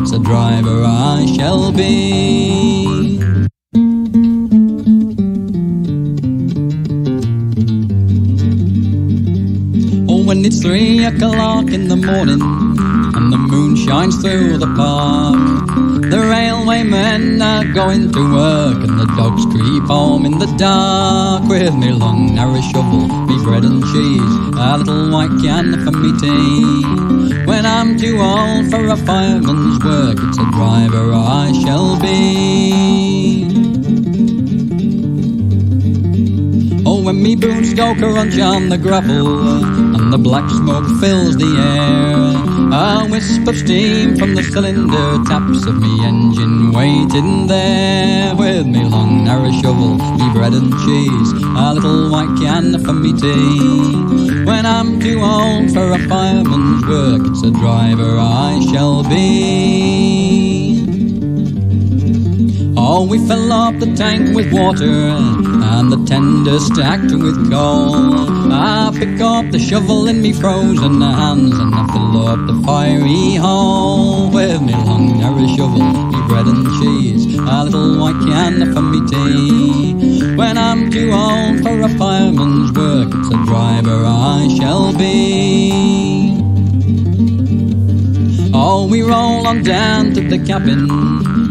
it's a driver I shall be. Oh, when it's 3 o'clock in the morning and the moon shines through the park, the railway men are going to work and the dogs creep home in the dark, with me long narrow shovel, me bread and cheese, a little white can for me tea. When I'm too old for a fireman's work, it's a driver I shall be. Oh, when me boots go crunch on the gravel and the black smoke fills the air, a wisp of steam from the cylinder taps of me engine waiting there, with me long narrow shovel, me bread and cheese, a little white can for me tea. When I'm too old for a fireman's work, it's a driver I shall be. Oh, we fill up the tank with water and the tender stacked with coal. I pick up the shovel in me frozen hands and I fill up the fiery hole, with me long narrow shovel, me bread and cheese, a little white can for me tea. When I'm too old for a fireman's work, it's a driver I shall be. Oh, we roll on down to the cabin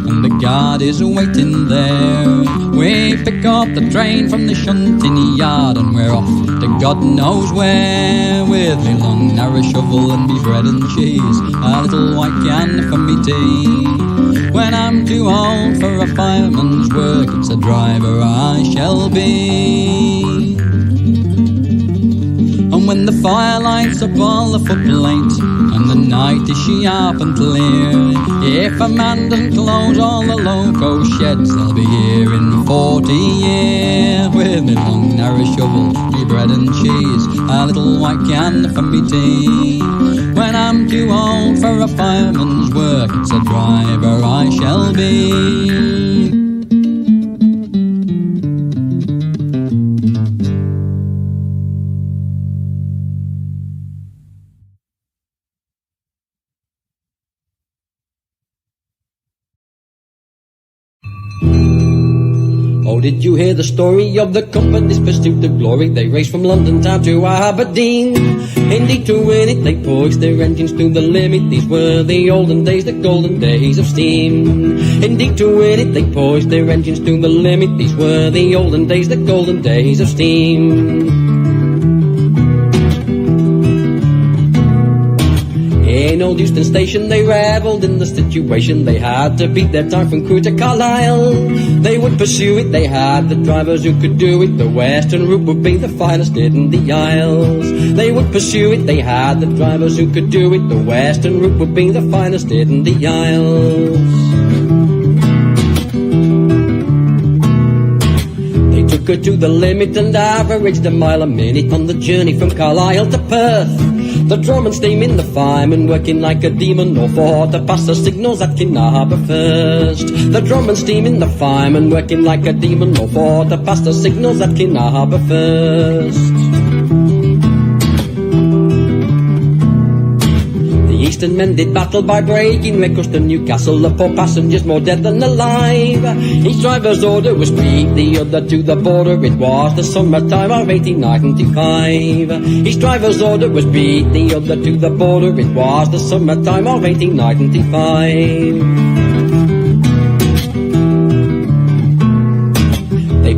and the guard is waiting there. We pick up the train from the shunting yard and we're off to God knows where, with me long narrow shovel and me bread and cheese, a little white can for me tea. When I'm too old for a fireman's work, it's a driver I shall be. And when the fire lights up all the footplate and the night is sharp and clear, if a man doesn't close all the loco sheds, they'll be here in 40 years, with me long narrow shovel, me bread and cheese, a little white can for me tea. When I'm too old for a fireman's work, it's a driver I shall be. Oh, did you hear the story of the company's pursuit of glory? They raced from London town to Aberdeen. Indeed, to win it, they pushed their engines to the limit. These were the olden days, the golden days of steam. Indeed, to win it, they pushed their engines to the limit. These were the olden days, the golden days of steam. In old Euston Station they revelled in the situation. They had to beat their time from Crewe to Carlisle. They would pursue it, they had the drivers who could do it. The western route would be the finest in the Isles. They would pursue it, they had the drivers who could do it. The western route would be the finest in the Isles. Took her to the limit and averaged a mile a minute on the journey from Carlisle to Perth. The drum and steam in the fireman working like a demon, all for to pass the signals at Kinharbour first. The drum and steam in the fireman working like a demon, all for to pass the signals at Kinharbour first. Eastern men did battle by breaking records to Newcastle, the poor passengers more dead than alive. Each driver's order was beat the other to the border. It was the summertime of 1895. Each driver's order was beat the other to the border. It was the summertime of 1895.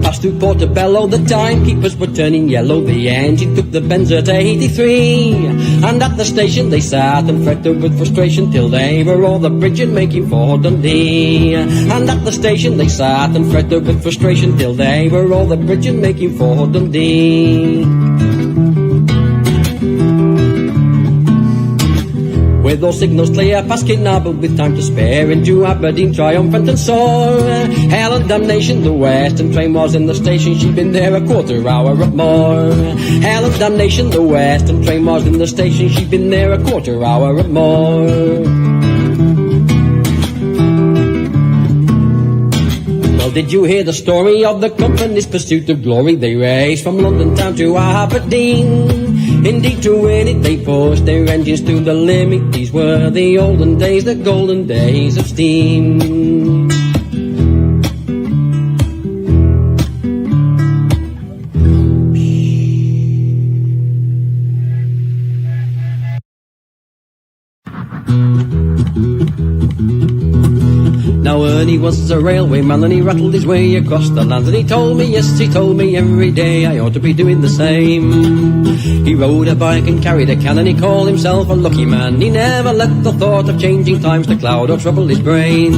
Passed through Portobello, the timekeepers were turning yellow. The engine took the Benz at 83, and at the station they sat and fretted with frustration till they were all the bridge and making for Dundee. And at the station they sat and fretted with frustration till they were all the bridge and making for Dundee. With all signals clear, past Kinharbour with time to spare, into Aberdeen triumphant and sore. Hell and damnation, the western train was in the station. She'd been there a quarter hour or more. Hell and damnation, the western train was in the station. She'd been there a quarter hour or more. Well, did you hear the story of the company's pursuit of glory? They raced from London town to Aberdeen. Indeed, to win it, they pushed their engines to the limit. These were the olden days, the golden days of steam. Now Ernie was a railway man and he rattled his way across the land, and he told me, yes, he told me every day I ought to be doing the same. He rode a bike and carried a can and he called himself a lucky man. He never let the thought of changing times to cloud or trouble his brain.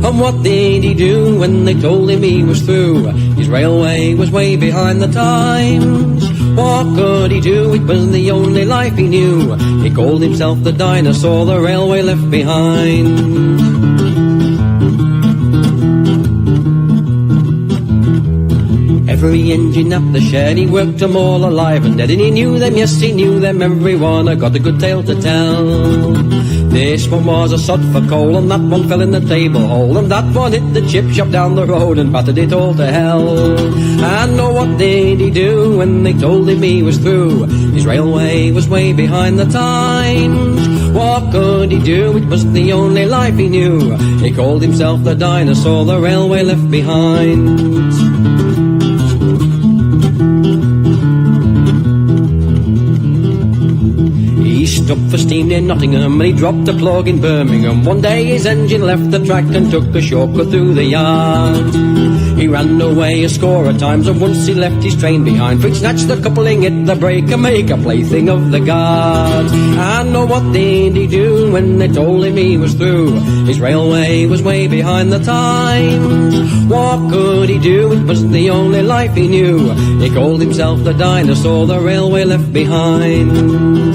And what did he do when they told him he was through? His railway was way behind the times. What could he do? It was the only life he knew. He called himself the dinosaur the railway left behind. Every engine at the shed, he worked them all alive and dead, and he knew them, yes, he knew them, everyone. I got a good tale to tell. This one was a sod for coal, and that one fell in the table hole, and that one hit the chip shop down the road and battered it all to hell. And oh, what did he do when they told him he was through? His railway was way behind the times. What could he do? It was the only life he knew. He called himself the dinosaur the railway left behind. He stopped for steam near Nottingham and he dropped a plug in Birmingham. One day his engine left the track and took a shortcut through the yard. He ran away a score of times and once he left his train behind, for he snatched the coupling, hit the brake and make a plaything of the guard. And oh, what did he do when they told him he was through? His railway was way behind the times. What could he do? It was the only life he knew. He called himself the dinosaur the railway left behind.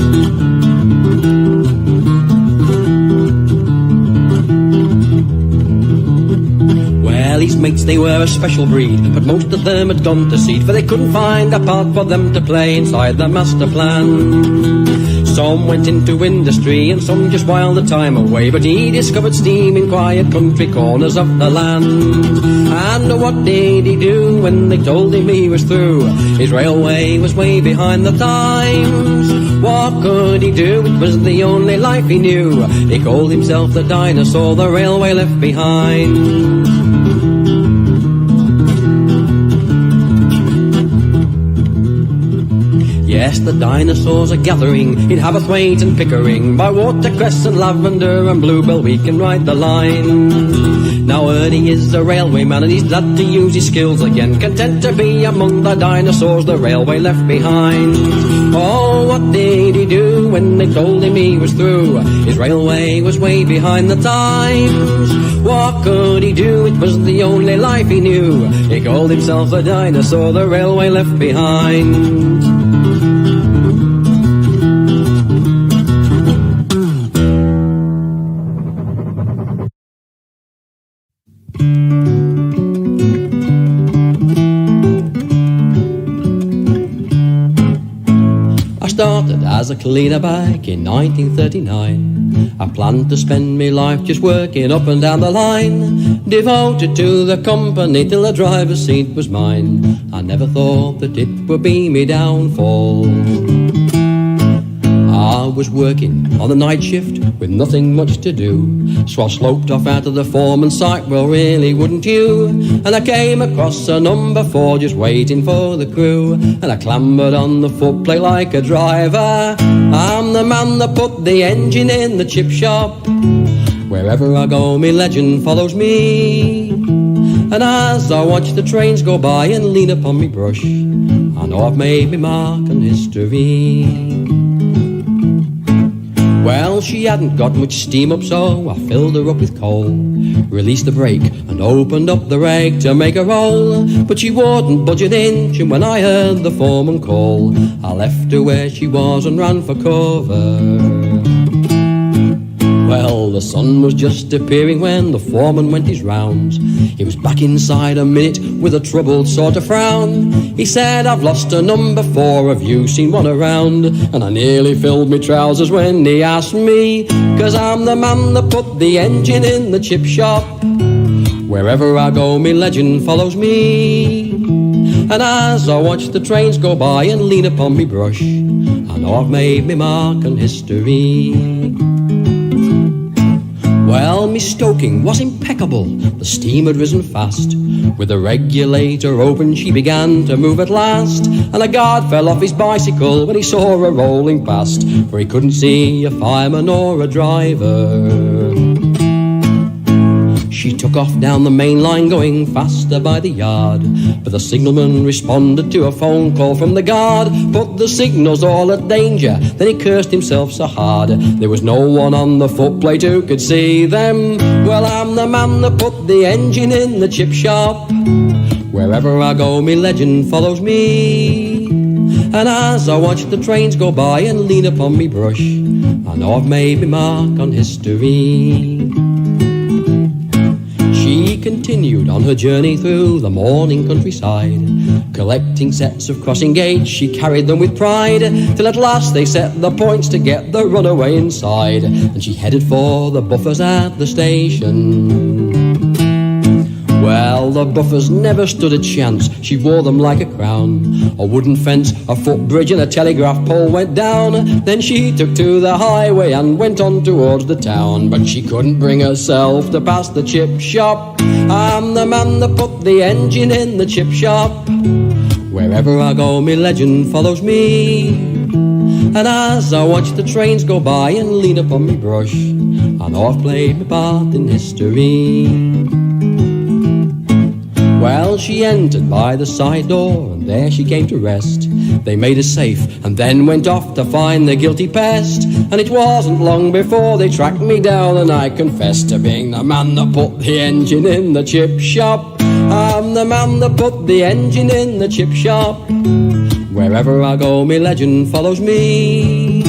His mates, they were a special breed, but most of them had gone to seed, for they couldn't find a part for them to play inside the master plan. Some went into industry and some just whiled the time away, but he discovered steam in quiet country corners of the land. And what did he do when they told him he was through? His railway was way behind the times. What could he do? It was the only life he knew. He called himself the dinosaur the railway left behind. Yes, the dinosaurs are gathering in Haverthwaite and Pickering. By watercress and lavender and bluebell we can ride the line. Now Ernie is a railway man and he's glad to use his skills again, content to be among the dinosaurs the railway left behind. Oh, what did he do when they told him he was through? His railway was way behind the times. What could he do? It was the only life he knew. He called himself the dinosaur the railway left behind. Started as a cleaner back in 1939. I planned to spend me life just working up and down the line, devoted to the company till the driver's seat was mine. I never thought that it would be me downfall. I was working on the night shift with nothing much to do, so I sloped off out of the foreman's sight, well really wouldn't you? And I came across a number 4 just waiting for the crew, and I clambered on the footplate like a driver. I'm the man that put the engine in the chip shop. Wherever I go me legend follows me, and as I watch the trains go by and lean upon me brush, I know I've made me mark in history. Well, she hadn't got much steam up, so I filled her up with coal, released the brake and opened up the rag to make her roll. But she wouldn't budge an inch, and when I heard the foreman call, I left her where she was and ran for cover. Well, the sun was just appearing when the foreman went his rounds. He was back inside a minute with a troubled sort of frown. He said, I've lost a number 4, have you seen one around? And I nearly filled me trousers when he asked me, 'cause I'm the man that put the engine in the chip shop. Wherever I go me legend follows me, And as I watch the trains go by and lean upon me brush, I know I've made me mark on history. Well, me stoking was impeccable, the steam had risen fast. With the regulator open she began to move at last, and a guard fell off his bicycle when he saw her rolling past, for he couldn't see a fireman or a driver. She took off down the main line going faster by the yard, but the signalman responded to a phone call from the guard. Put the signals all at danger, then he cursed himself so hard. There was no one on the footplate who could see them. Well, I'm the man that put the engine in the chip shop. Wherever I go, me legend follows me. And as I watch the trains go by and lean upon me brush, I know I've made me mark on history. She continued on her journey through the morning countryside, collecting sets of crossing gates, she carried them with pride, till at last they set the points to get the runaway inside, and she headed for the buffers at the station. Well, the buffers never stood a chance, she wore them like a crown. A wooden fence, a footbridge and a telegraph pole went down. Then she took to the highway and went on towards the town, but she couldn't bring herself to pass the chip shop. I'm the man that put the engine in the chip shop. Wherever I go, me legend follows me. And as I watch the trains go by and lean upon me brush, I know I've played my part in history. Well, she entered by the side door, and there she came to rest. They made her safe, and then went off to find the guilty pest. And it wasn't long before they tracked me down, and I confessed to being the man that put the engine in the chip shop. I'm the man that put the engine in the chip shop. Wherever I go, me legend follows me.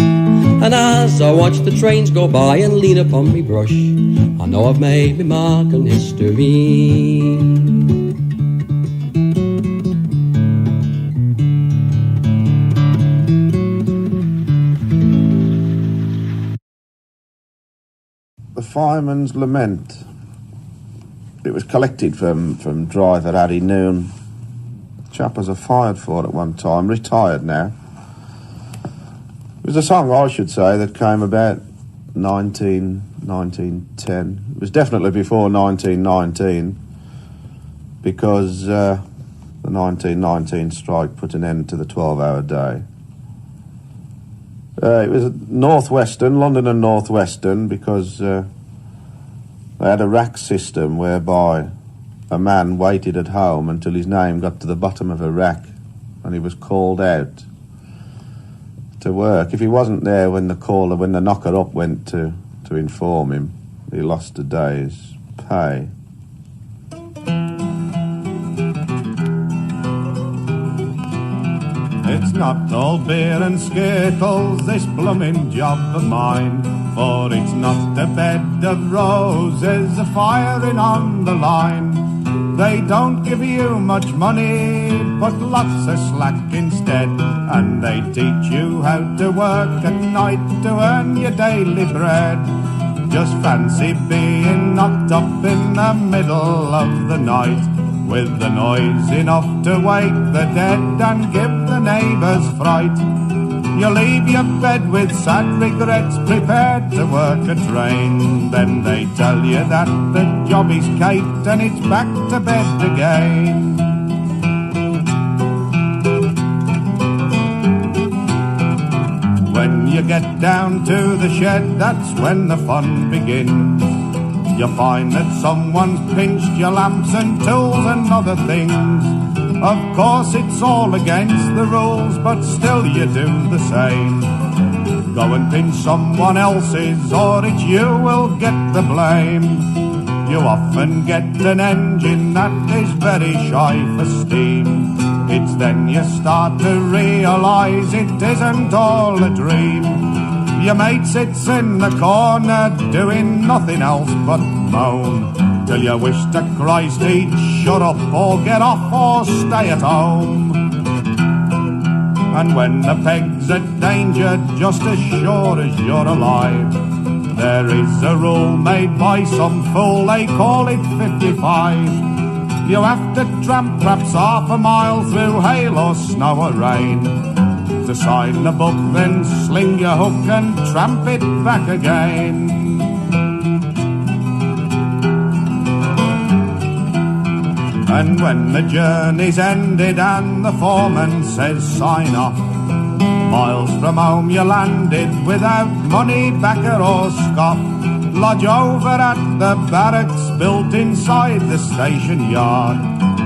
And as I watch the trains go by and lean upon me brush, I know I've made me mark on history. The Fireman's Lament. It was collected from driver Harry Noon. Chap was fired for at one time, retired now. It was a song, I should say, that came about 1910. It was definitely before 1919, because the 1919 strike put an end to the 12-hour day. It was Northwestern, London and Northwestern, because they had a rack system whereby a man waited at home until his name got to the bottom of a rack and he was called out to work. If he wasn't there when the knocker up went to inform him, he lost a day's pay. It's not all beer and skittles, this bloomin' job of mine, for it's not a bed of roses, a firing on the line. They don't give you much money, but lots of slack instead, and they teach you how to work at night to earn your daily bread. Just fancy being knocked up in the middle of the night, with the noise enough to wake the dead and give the neighbours fright. You leave your bed with sad regrets, prepared to work a train. Then they tell you that the job is cate and it's back to bed again. When you get down to the shed, that's when the fun begins. You find that someone's pinched your lamps and tools and other things. Of course it's all against the rules, but still you do the same. Go and pinch someone else's, or it's you will get the blame. You often get an engine that is very shy for steam. It's then you start to realise it isn't all a dream. Your mate sits in the corner doing nothing else but moan, till you wish to Christ he'd shut up or get off or stay at home. And when the peg's a danger, just as sure as you're alive, there is a rule made by some fool, they call it 55. you have to tramp perhaps half a mile through hail or snow or rain. To sign the book, then sling your hook and tramp it back again. And when the journey's ended and the foreman says sign off, miles from home you landed without money, backer or scoff. Lodge over at the barracks built inside the station yard,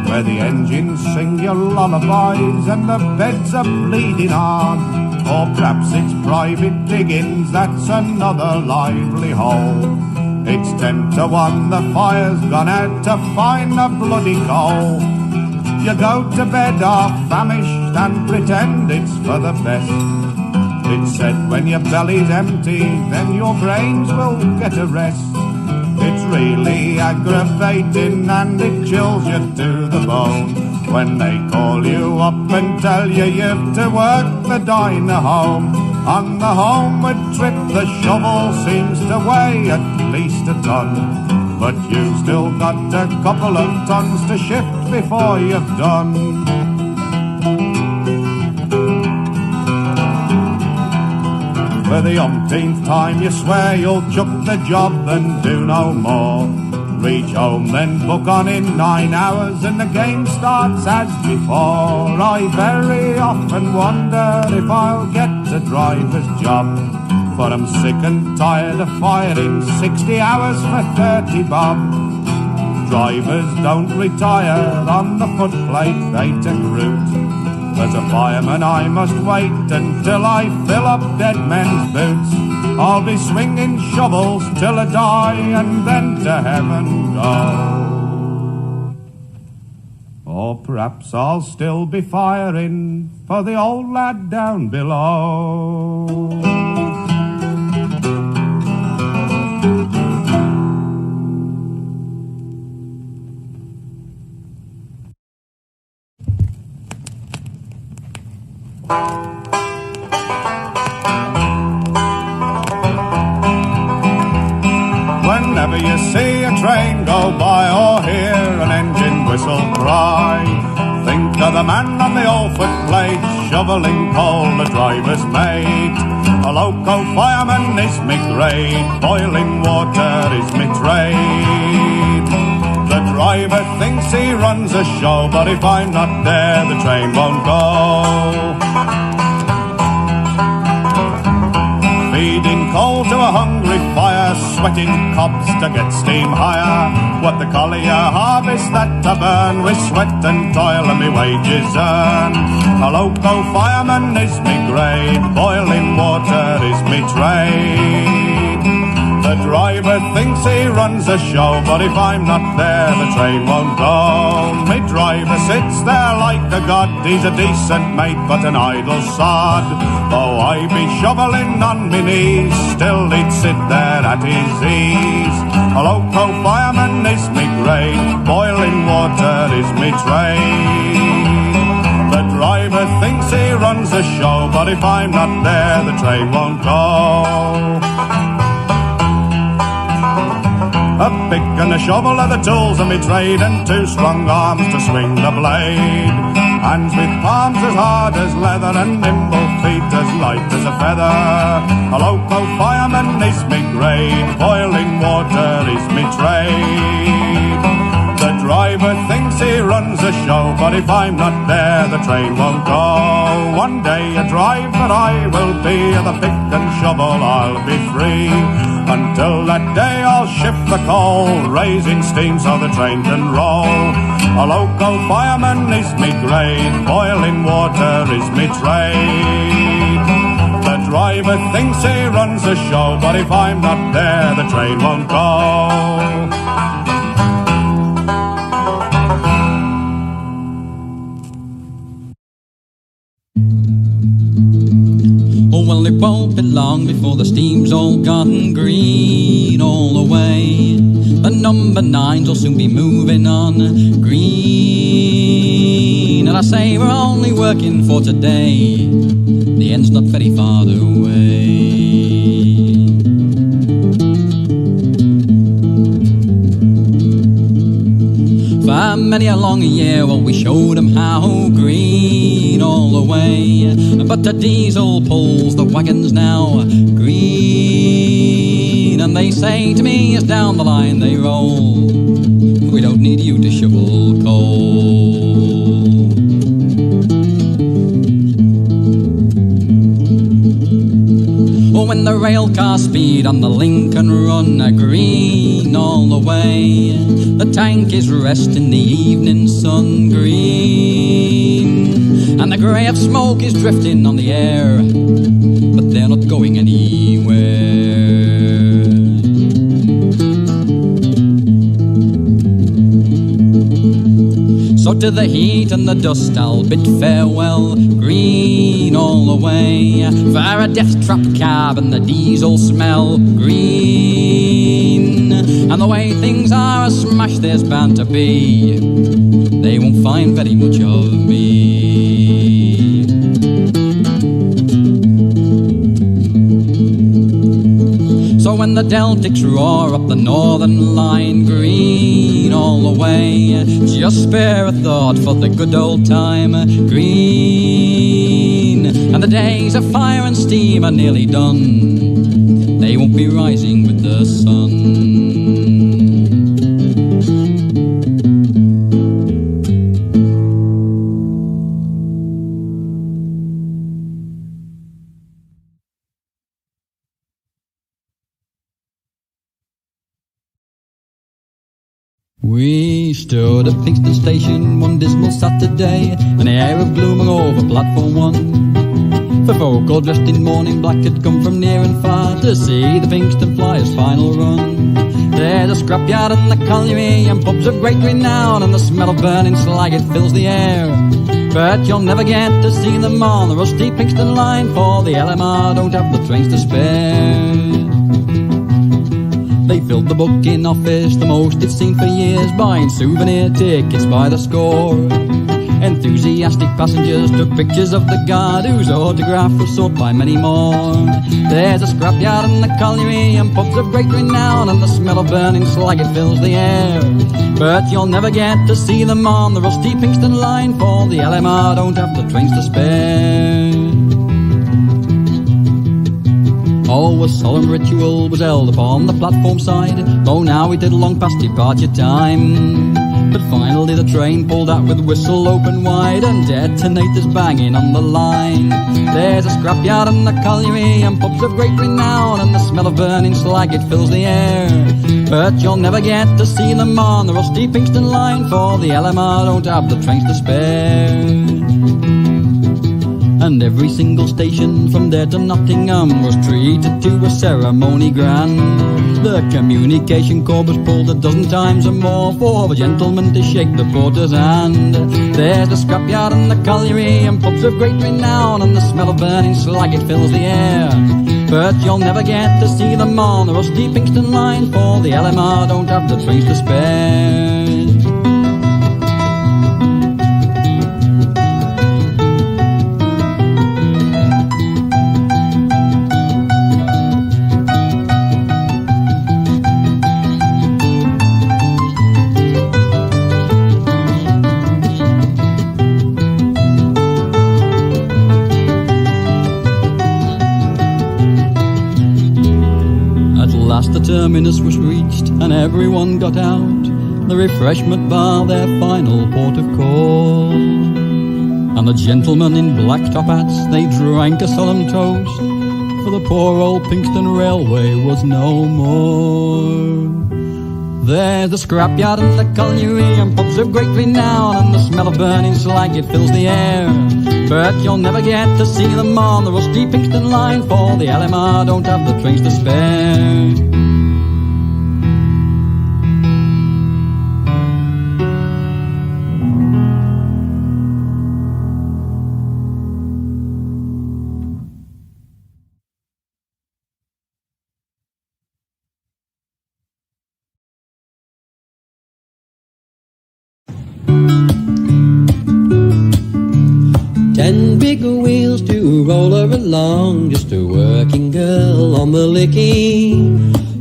where the engines sing your lullabies and the beds are bleeding hard. Or perhaps it's private diggings, that's another lively hole. It's 10 to 1, the fire's gone out to find the bloody coal. You go to bed half famished and pretend it's for the best. It's said when your belly's empty, then your brains will get a rest. It's really aggravating and it chills you to the bone when they call you up and tell you you've to work the diner home. On the homeward trip the shovel seems to weigh at least a ton, but you've still got a couple of tons to shift before you've done. For the umpteenth time you swear you'll chuck the job and do no more. Reach home then book on in 9 hours and the game starts as before. I very often wonder if I'll get a driver's job, for I'm sick and tired of firing 60 hours for 30 bob. Drivers don't retire on the footplate, they take root. As a fireman I must wait until I fill up dead men's boots. I'll be swinging shovels till I die and then to heaven go. Or perhaps I'll still be firing for the old lad down below. Whenever you see a train go by or hear an engine whistle cry, think of the man on the old footplate shoveling coal, the driver's mate. A loco fireman is me grade, boiling water is me trade. The driver thinks he runs a show, but if I'm not there the train won't go. Feeding coal to a hungry fire, sweating cobs to get steam higher. What the collier harvest that to burn, with sweat and toil and me wages earn. A loco fireman is me grade, boiling water is me trade. The driver thinks he runs a show, but if I'm not there the train won't go. Me driver sits there like a god, he's a decent mate but an idle sod. Though I be shoveling on me knees, still he'd sit there at his ease. A loco fireman is me grade, boiling water is me trade. The driver thinks he runs a show, but if I'm not there the train won't go. A pick and a shovel are the tools of me trade, and 2 strong arms to swing the blade. Hands with palms as hard as leather, and nimble feet as light as a feather. A loco fireman is me grade, boiling water is me trade. The driver thinks he runs a show, but if I'm not there the train won't go. One day a driver I will be, and the pick and shovel I'll be free. Until that day I'll shift the coal, raising steam so the train can roll. A loco fireman is me grade, boiling water is me trade. The driver thinks he runs a show, but if I'm not there the train won't go. Well, it won't be long before the steam's all gotten green all the way. The number 9s will soon be moving on green. And I say we're only working for today, the end's not very far away. many a long year, well, we showed 'em how green all the way. But the diesel pulls the wagons now, green. And they say to me as down the line they roll, we don't need you to shovel coal. Oh, when the rail cars speed on the Lincoln Run, green all the way. The tank is resting the evening sun, green. And the grey of smoke is drifting on the air, but they're not going anywhere. So to the heat and the dust I'll bid farewell, green all the way. For a death trap cab and the diesel smell, green. And the way things are a smash there's bound to be, they won't find very much of me. So when the Deltics roar up the northern line, green all the way, just spare a thought for the good old time, green. And the days of fire and steam are nearly done, they won't be rising with the sun. We stood at Pinxton Station one dismal Saturday, an air of gloom hung over platform 1. For folk all dressed in mourning black had come from near and far to see the Pinxton Flyers' final run. There's a scrapyard and the colliery and pubs of great renown, and the smell of burning slag it fills the air. But you'll never get to see them on the rusty Pinxton line, for the LMR don't have the trains to spare. They filled the booking office, the most it's seen for years, buying souvenir tickets by the score. Enthusiastic passengers took pictures of the guard, whose autograph was sought by many more. There's a scrapyard and the colliery and pubs of great renown, and the smell of burning slag it fills the air. But you'll never get to see them on the rusty Pinxton line, for the LMR don't have the trains to spare. Oh, a solemn ritual was held upon the platform side, though now it had long past departure time. But finally the train pulled out with whistle open wide, and detonators banging on the line. There's a scrapyard and the colliery and pubs of great renown, and the smell of burning slag it fills the air. But you'll never get to see them on the rusty Pinxton line, for the LMR don't have the trains to spare. And every single station from there to Nottingham was treated to a ceremony grand. The communication cord was pulled a dozen times or more for the gentleman to shake the porter's hand. There's the scrapyard and the colliery and pubs of great renown, and the smell of burning slag it fills the air. But you'll never get to see them on the rusty Pinxton line, for the LMR don't have the trains to spare. The terminus was reached and everyone got out, the refreshment bar their final port of call. And the gentlemen in black top hats, they drank a solemn toast, for the poor old Pinxton Railway was no more. There's the scrapyard and the colliery and pubs of great renown, and the smell of burning slag it fills the air. But you'll never get to see them on the rusty Pinxton line, for the LMR don't have the trains to spare. Wheels to roll her along, just a working girl on the Lickey.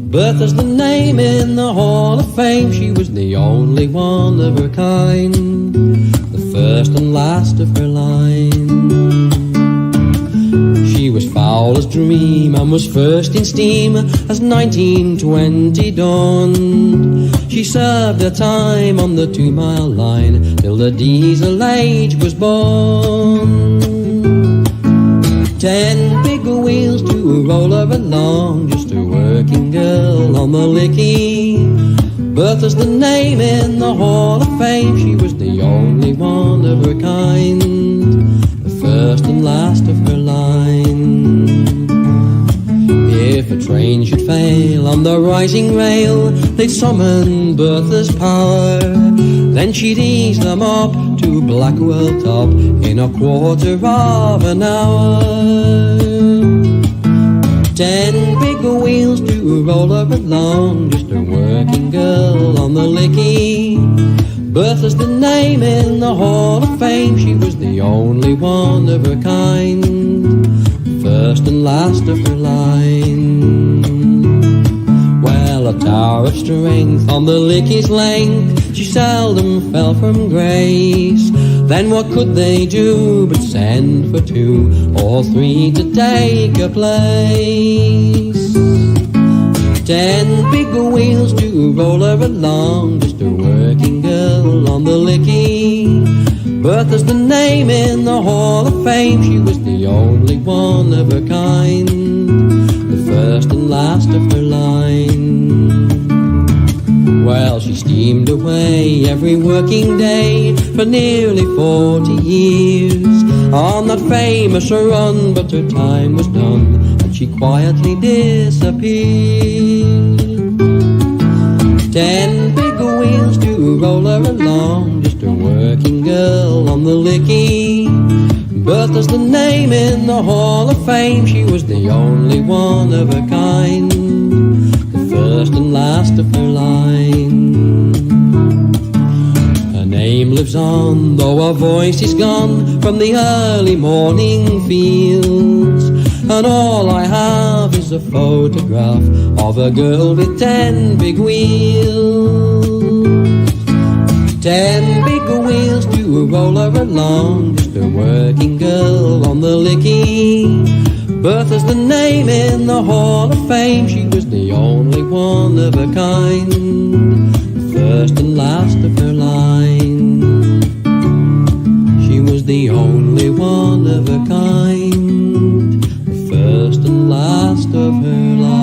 Bertha's the name in the Hall of of Fame. She was the only one of her kind, the first and last of her line. She was foul as dream and was first in steam as 1920 dawned. She served her time on the 2-mile line till the diesel age was born. 10 big wheels to roll her along, just a working girl on the Lickey. Bertha's the name in the Hall of Fame. She was the only one of her kind, the first and last of her line. If a train should fail on the rising rail, they'd summon Bertha's power. Then she'd ease them up to Blackwell Top in a quarter of an hour. 10 big wheels to roll her along, just a working girl on the Lickey. Bertha's the name in the Hall of Fame. She was the only one of her kind, first and last of her line. Well, a tower of strength on the Lickey's length, she seldom fell from grace. Then what could they do but send for 2 or 3 to take her place? 10 big wheels to roll her along, just a working girl on the Lickey. Bertha's the name in the Hall of Fame. She was the only one of her kind, the first and last of her line. Well, she steamed away every working day for nearly 40 years on that famous run, but her time was done and she quietly disappeared. 10 big wheels to roll her along, just a working girl on the Lickey. Bertha's the name in the Hall of Fame. She was the only one of her kind, the first and last of her line. Her name lives on, though her voice is gone from the early morning fields. And all I have is a photograph of a girl with 10 big wheels. 10 big wheels to roll her along, just a working girl on the Lickey. Bertha's the name in the Hall of Fame. She was the only one of her kind, the first and last of her line. She was the only one of her kind, the first and last of her line.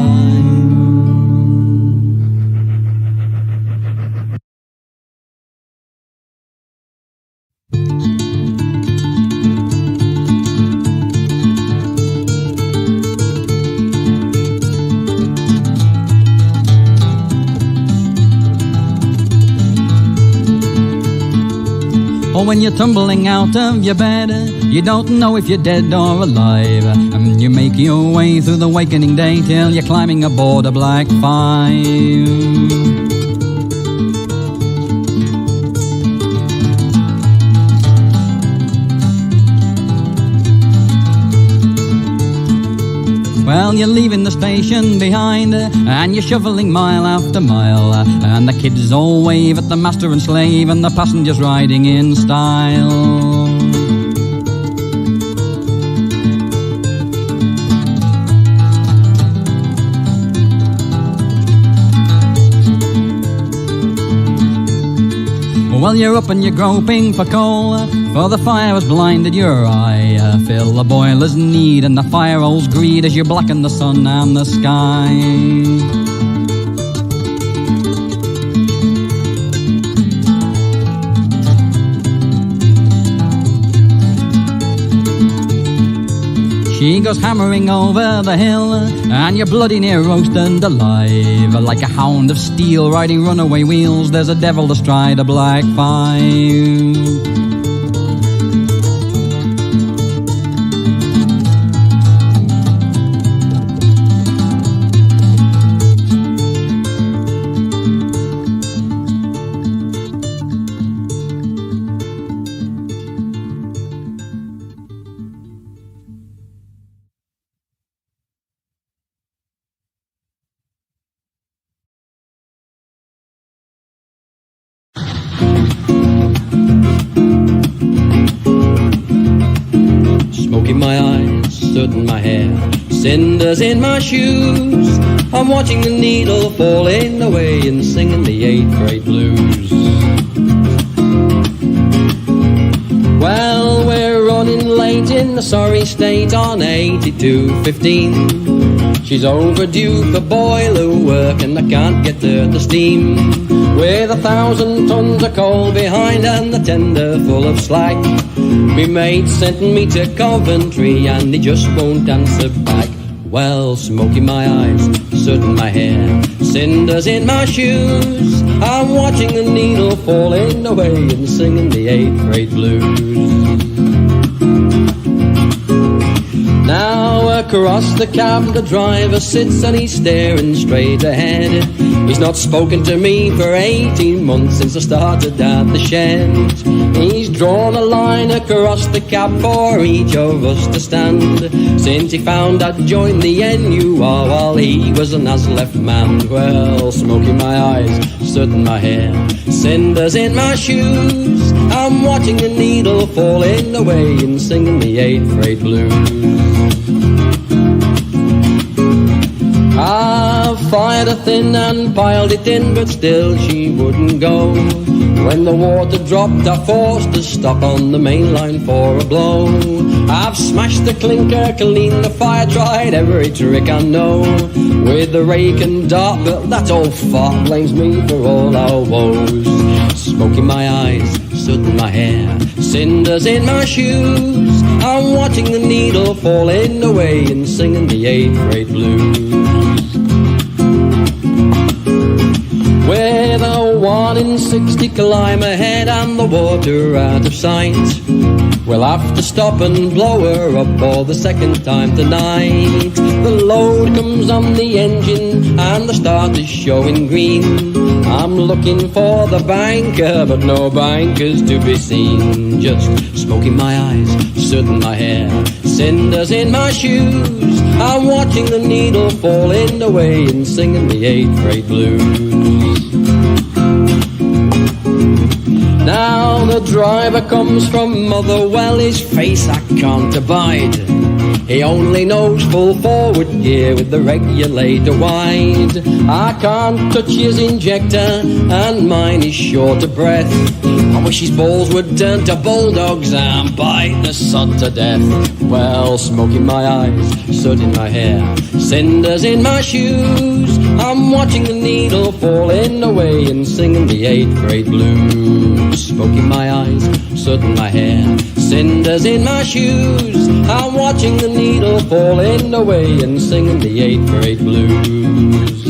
Or when you're tumbling out of your bed, you don't know if you're dead or alive, and you make your way through the wakening day till you're climbing aboard a Black 5. Well, you're leaving the station behind, and you're shoveling mile after mile, and the kids all wave at the master and slave, and the passengers riding in style. Well, you're up and you're groping for coal, for the fire has blinded your eye. Fill the boiler's need and the fire hole's greed as you blacken the sun and the sky. She goes hammering over the hill, and you're bloody near roasted alive. Like a hound of steel riding runaway wheels, there's a devil astride a Black 5. soot in my hair, cinders in my shoes. I'm watching the needle falling away and singing the 8th grade blues. Well, we're running late in the sorry state on 82.15. She's overdue for boiler work and I can't get her to steam. With 1,000 tons of coal behind and the tender full of slack, my mate sent me to Coventry and he just won't answer back. Well, smoke in my eyes, soot in my hair, cinders in my shoes. I'm watching the needle falling away and singing the 8th grade blues. Now across the cab the driver sits and he's staring straight ahead. He's not spoken to me for 18 months since I started at the shed. He's drawn a line across the cab for each of us to stand, since he found I'd joined the NUR while he was an as-left man. Well, smoke in my eyes, soot in my hair, cinders in my shoes. I'm watching the needle falling away and singing the 8th grade blues. I fired a thin and piled it in, but still she wouldn't go. When the water dropped, I forced her stop on the main line for a blow. I've smashed the clinker, cleaned the fire, tried every trick I know with the rake and dart, but that old fart blames me for all our woes. Smoke in my eyes, soot in my hair, cinders in my shoes. I'm watching the needle falling away and singing the 8th grade blues. With a 1 in 60 climb ahead and the water out of sight, we'll have to stop and blow her up for the second time tonight. The load comes on the engine and the start is showing green. I'm looking for the banker, but no banker's to be seen. Just smoke in my eyes, soot in my hair, cinders in my shoes. I'm watching the needle falling away and singing the 8th grade blues. Now the driver comes from Motherwell, his face I can't abide. He only knows full forward gear with the regulator wide. I can't touch his injector and mine is short of breath. I wish his balls would turn to bulldogs and bite the sod to death. Well, smoke in my eyes, soot in my hair, cinders in my shoes. I'm watching the needle falling away and singing the 8th grade blues. Smoke in my eyes, soot in my hair, cinders in my shoes. I'm watching the needle falling away and singing the 8th grade blues.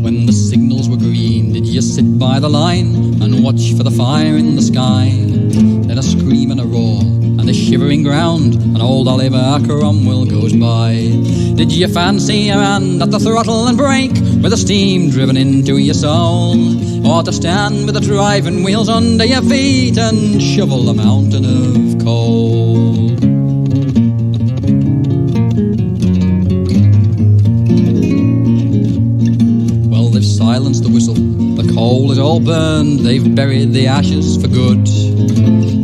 When the signals were green, did you sit by the line and watch for the fire in the sky? Then a scream and a roar and a shivering ground, and old Oliver Cromwell goes by. Did you fancy a hand at the throttle and brake with the steam driven into your soul? Or to stand with the driving wheels under your feet and shovel a mountain of coal? Well, they've silenced the whistle, the coal is all burned, they've buried the ashes for good.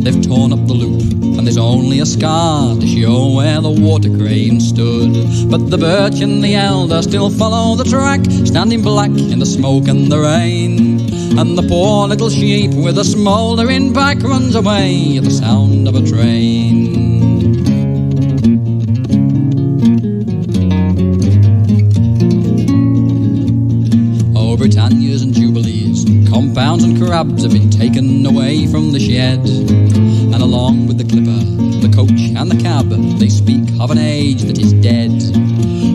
They've torn up the loop, and there's only a scar to show where the water crane stood. But the birch and the elder still follow the track, standing black in the smoke and the rain. And the poor little sheep with a smouldering back runs away at the sound of a train. Oh, Britannias and Jubilees, compounds and crabs have been taken away from the shed. And along with the clipper, the coach and the cab, they speak of an age that is dead.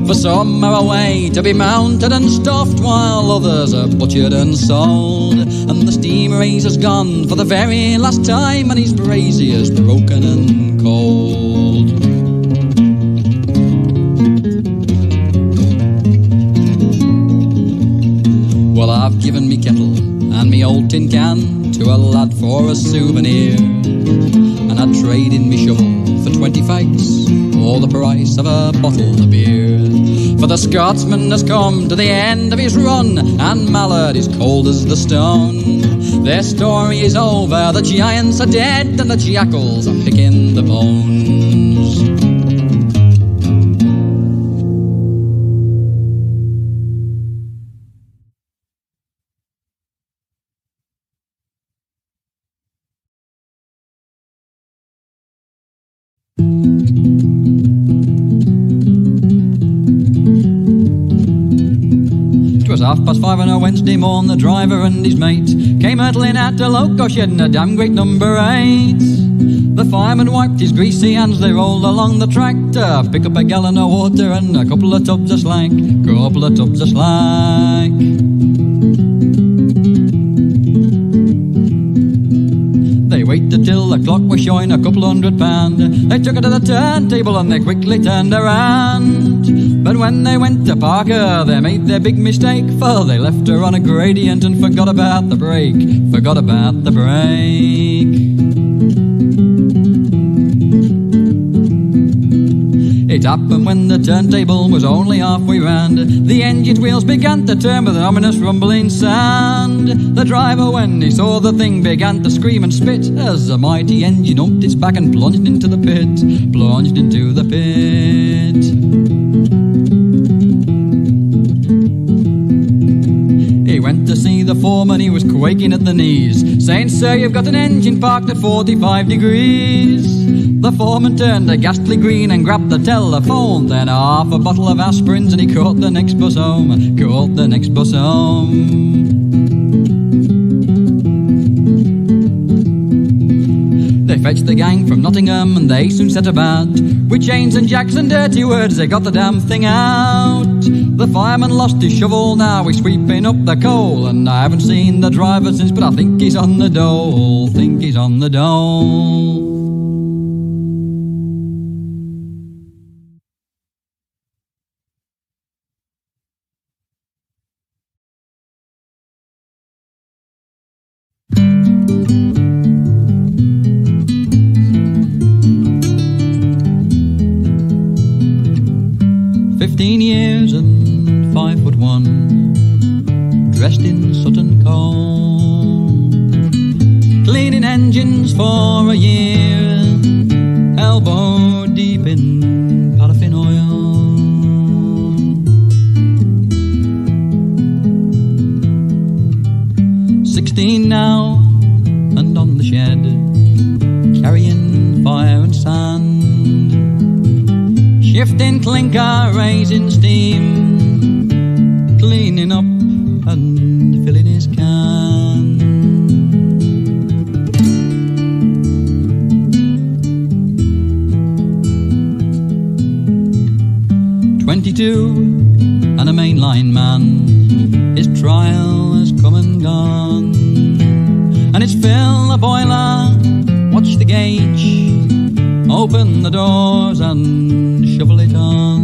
For some are away to be mounted and stuffed, while others are butchered and sold. And the steam raiser's gone for the very last time, and his brazier's broken and cold. Well, I've given me kettle and me old tin can to a lad for a souvenir, and I'd trade in me shovel for 20 fags, or the price of a bottle of beer. For the Scotsman has come to the end of his run, and Mallard is cold as the stone. Their story is over, the giants are dead, and the jackals are picking the bones. Twas 5:30 on a Wednesday morn, the driver and his mate came hurtling out to Loco shedding a damn great number 8. The fireman wiped his greasy hands, they rolled along the track to pick up a gallon of water and a couple of tubs of slack, couple of tubs of slack. They waited till the clock was showing a couple £100. They took it to the turntable and they quickly turned around. But when they went to Parker, they made their big mistake, for they left her on a gradient and forgot about the brake, forgot about the brake. It happened when the turntable was only halfway round. The engine wheels began to turn with an ominous rumbling sound. The driver, when he saw the thing, began to scream and spit as the mighty engine humped its back and plunged into the pit, plunged into the pit. He went to see the foreman, he was quaking at the knees, saying, "Sir, you've got an engine parked at 45 degrees. The foreman turned a ghastly green and grabbed the telephone, then half a bottle of aspirins and he caught the next bus home, caught the next bus home. They fetched the gang from Nottingham and they soon set about. With chains and jacks and dirty words they got the damn thing out. The fireman lost his shovel, now he's sweeping up the coal, and I haven't seen the driver since, but I think he's on the dole, think he's on the dole. Years and 5'1", dressed in Sutton coal, cleaning engines for a year, elbow deep in paraffin oil. "16 now and on the shed, carrying fire and sand, shifting clinker, raising steam, cleaning up and filling his can. "22 and a mainline man, his trial has come and gone, and it's fill the boiler, watch the gauge, open the doors and shovel it on.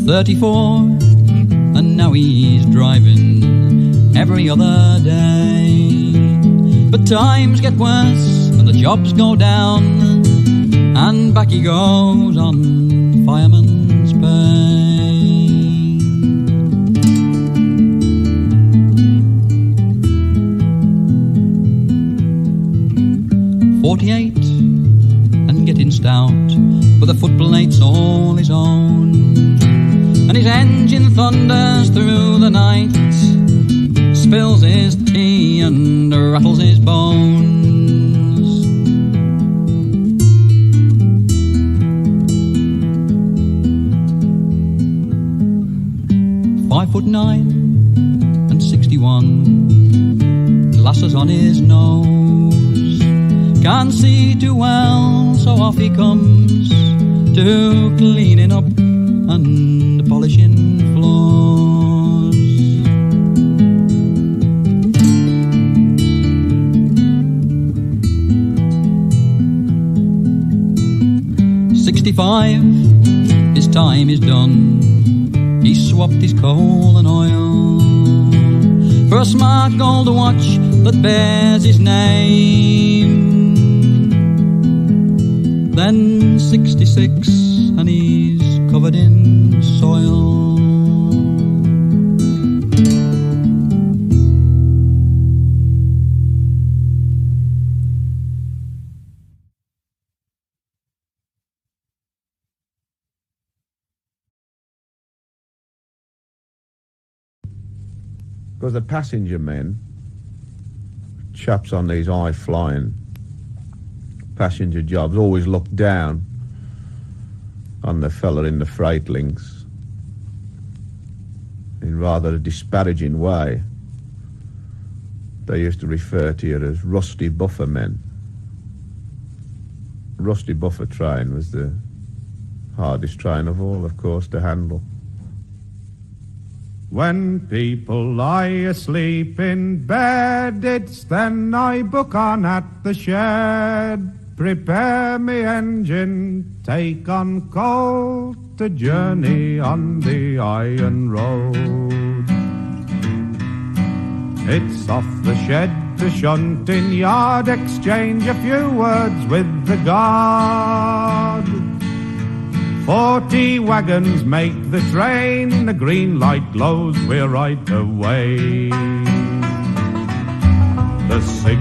"34 and now he's driving every other day, but times get worse and the jobs go down, and back he goes on fireman's pay. 48 and getting stout, with a footplate's all his own, and his engine thunders through the night, spills his tea and rattles his bones. 5'9" and 61, glasses on his nose, can't see too well, so off he comes to cleaning up and polishing floors. "65, his time is done, he swapped his coal and oil for a smart gold watch that bears his name. Then 66 and he's covered in soil. Because the passenger men, chaps on these high-flying passenger jobs, always look down on the fella in the freight links in rather a disparaging way. They used to refer to you as rusty buffer men. Rusty buffer train was the hardest train of all, of course, to handle. When people lie asleep in bed, it's then I book on at the shed. Prepare me engine, take on coal to journey on the iron road. It's off the shed to shunting yard, exchange a few words with the guard. 40 wagons make the train, the green light glows, we're right away. The signal